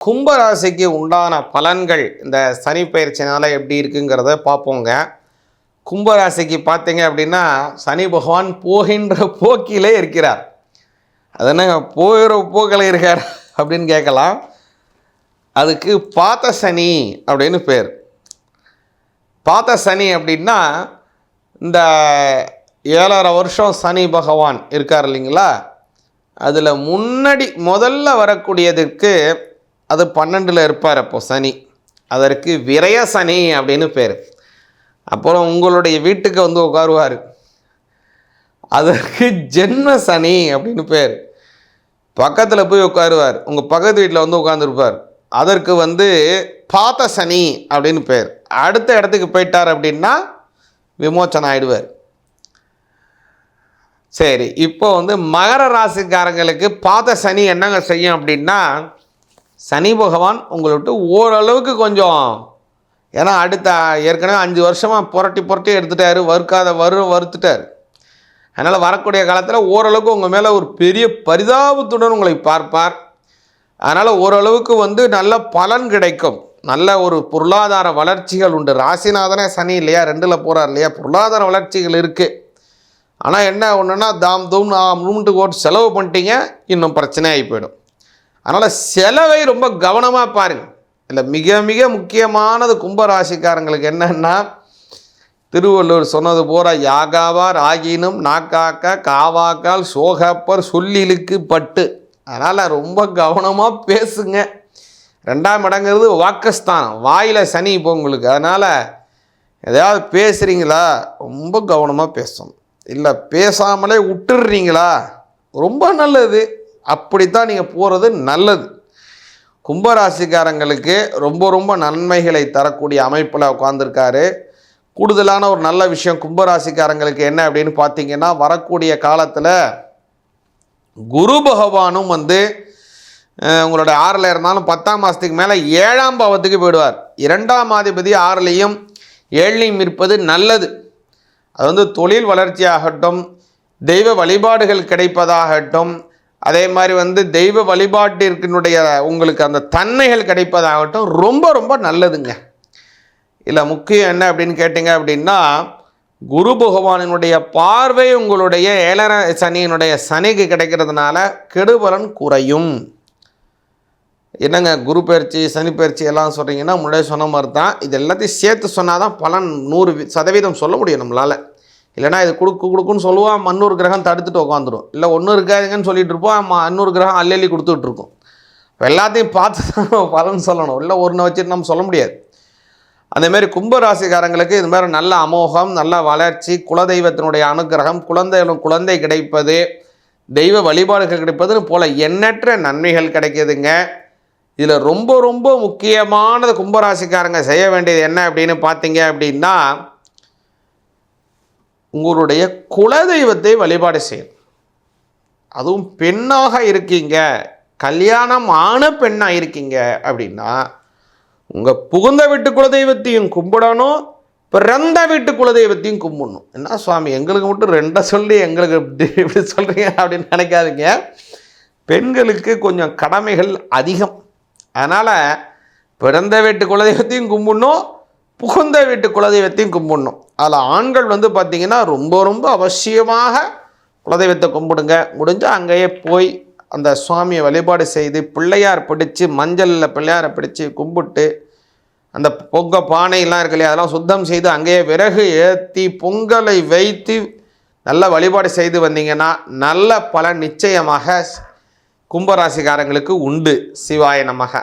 கும்பராசிக்கு உண்டான பலன்கள் இந்த சனி பயிற்சினால எப்படி இருக்குங்கிறத பார்ப்போங்க. கும்பராசிக்கு பார்த்தீங்க அப்படின்னா சனி பகவான் போகின்ற போக்கிலே இருக்கிறார். அது என்னங்க போகிற போக்கில் இருக்கார் அப்படின்னு கேட்கலாம். அதுக்கு பாத்த சனி அப்படின்னு பேர். பாத்த சனி அப்படின்னா இந்த 7.5 வருஷம் சனி பகவான் இருக்கார் இல்லைங்களா, அதில் முதல்ல வரக்கூடியதுக்கு அது 12ல் இருப்பார். அப்போது சனி, அதற்கு விரய சனி அப்படின்னு பேர். அப்புறம் உங்களுடைய வீட்டுக்கு வந்து உட்காருவார், அதற்கு ஜென்ம சனி அப்படின்னு பேர். பக்கத்தில் போய் உட்காருவார், உங்கள் பக்கத்து வீட்டில் வந்து உட்காந்துருப்பார், அதற்கு வந்து பாத்த சனி அப்படின்னு பேர். அடுத்த இடத்துக்கு போயிட்டார் அப்படின்னா விமோச்சனம் ஆகிடுவார். சரி, இப்போ வந்து மகர ராசிக்காரங்களுக்கு பாத்த சனி என்னங்க செய்யும் அப்படின்னா, சனி பகவான் உங்களை விட்டு ஓரளவுக்கு கொஞ்சம், ஏன்னா ஏற்கனவே 5 வருஷமாக புரட்டி எடுத்துட்டார், வறுத்துட்டார். அதனால் வரக்கூடிய காலத்தில் ஓரளவுக்கு உங்கள் மேலே ஒரு பெரிய பரிதாபத்துடன் உங்களை பார்ப்பார். அதனால் ஓரளவுக்கு வந்து நல்ல பலன் கிடைக்கும், நல்ல ஒரு பொருளாதார வளர்ச்சிகள் உண்டு. ராசிநாதனே சனி இல்லையா, 2ல் போகிறார் இல்லையா, பொருளாதார வளர்ச்சிகள் இருக்குது. ஆனால் என்ன ஒன்றுன்னா மூண்டு ஓட்டு செலவு பண்ணிட்டீங்க, இன்னும் பிரச்சனை ஆகி போயிடும். அதனால் செலவை ரொம்ப கவனமாக பாருங்கள். இல்லை, மிக மிக முக்கியமானது கும்பராசிக்காரங்களுக்கு என்னன்னா, திருவள்ளுவர் சொன்னது போல யாகாவார் ஆகினும் நாக்காக்க காவாக்கால் சோகப்பர் சொல்லிலுக்கு பட்டு. அதனால் ரொம்ப கவனமாக பேசுங்க. 2ஆம் இடங்கிறது வாக்குஸ்தானம், வாயில் சனி இப்போ உங்களுக்கு. அதனால் எதையாவது பேசுகிறீங்களா ரொம்ப கவனமாக பேசணும். இல்லை பேசாமலே விட்டுடுறீங்களா ரொம்ப நல்லது, அப்படித்தான் நீங்கள் போகிறது நல்லது. கும்பராசிக்காரங்களுக்கு ரொம்ப ரொம்ப நன்மைகளை தரக்கூடிய அமைப்பில் உட்காந்துருக்காரு. கூடுதலான ஒரு நல்ல விஷயம் கும்பராசிக்காரங்களுக்கு என்ன அப்படின்னு பார்த்தீங்கன்னா, வரக்கூடிய காலத்தில் குரு பகவானும் வந்து உங்களோட 6ல் இருந்தாலும் 10ஆம் மாதத்துக்கு மேலே 7ஆம் பாவத்துக்கு போயிடுவார். 2ஆம் அதிபதி 6லையும் 7லையும் இருப்பது நல்லது. அது வந்து தொழில் வளர்ச்சியாகட்டும், தெய்வ வழிபாடுகள் கிடைப்பதாகட்டும், அதே மாதிரி வந்து தெய்வ வழிபாட்டிற்கினுடைய உங்களுக்கு அந்த தன்மைகள் கிடைப்பதாகட்டும், ரொம்ப ரொம்ப நல்லதுங்க. இல்லை, முக்கியம் என்ன அப்படின்னு கேட்டிங்க அப்படின்னா, குரு பகவானினுடைய பார்வை உங்களுடைய 7ரை சனியினுடைய சனிக்கு கிடைக்கிறதுனால கெடுபலன் குறையும். என்னங்க குரு பயிற்சி சனி பயிற்சி எல்லாம் சொல்கிறீங்கன்னா, முன்னாடியே சொன்ன மாதிரி தான். இது எல்லாத்தையும் சேர்த்து சொன்னால் தான் பலன் 100% சொல்ல முடியும் நம்மளால். இல்லைனா இது கொடுக்குன்னு சொல்லுவான், இன்னொரு கிரகம் தடுத்துட்டு உட்காந்துடும். இல்லை ஒன்றும் இருக்காதுங்கன்னு சொல்லிட்டு இருப்போம், இன்னொரு கிரகம் அள்ளி கொடுத்துட்ருக்கோம். எல்லாத்தையும் பார்த்து தான் பலன் சொல்லணும். இல்லை ஒன்றை வச்சுட்டு நம்ம சொல்ல முடியாது. அதேமாரி கும்பராசிக்காரங்களுக்கு இது மாதிரி நல்ல அமோகம், நல்ல வளர்ச்சி, குலதெய்வத்தினுடைய அனுகிரகம், குழந்தை கிடைப்பது, தெய்வ வழிபாடுகள் கிடைப்பதுன்னு போல் எண்ணற்ற நன்மைகள் கிடைக்கிதுங்க. இதில் ரொம்ப ரொம்ப முக்கியமானது கும்பராசிக்காரங்க செய்ய வேண்டியது என்ன அப்படின்னு பார்த்தீங்க அப்படின்னா, உங்களுடைய குலதெய்வத்தை வழிபாடு செய்யணும். அதுவும் பெண்ணாக இருக்கீங்க, கல்யாணம் ஆன பெண்ணாக இருக்கீங்க அப்படின்னா, உங்கள் புகுந்த வீட்டு குலதெய்வத்தையும் கும்பிடணும், பிறந்த வீட்டு குலதெய்வத்தையும் கும்பிடணும். என்ன சுவாமி எங்களுக்கு மட்டும் 2 சொல்லி எங்களுக்கு இப்படி சொல்கிறீங்க அப்படின்னு நினைக்காதீங்க. பெண்களுக்கு கொஞ்சம் கடமைகள் அதிகம். அதனால் பிறந்த வீட்டு குலதெய்வத்தையும் கும்பிடணும், புகுந்த வீட்டு குலதெய்வத்தையும் கும்பிடணும். அதில் ஆண்கள் வந்து பார்த்திங்கன்னா ரொம்ப ரொம்ப அவசியமாக குலதெய்வத்தை கும்பிடுங்க. முடிஞ்சால் அங்கேயே போய் அந்த சுவாமியை வழிபாடு செய்து பிள்ளையார் பிடிச்சி, மஞ்சளில் பிள்ளையாரை பிடிச்சி கும்பிட்டு, அந்த பானையெல்லாம் இருக்கு இல்லையா, அதெல்லாம் சுத்தம் செய்து அங்கேயே விறகு ஏற்றி பொங்கலை வைத்து நல்ல வழிபாடு செய்து வந்தீங்கன்னா நல்ல பலன் நிச்சயமாக கும்பராசிக்காரங்களுக்கு உண்டு. சிவாய நமக.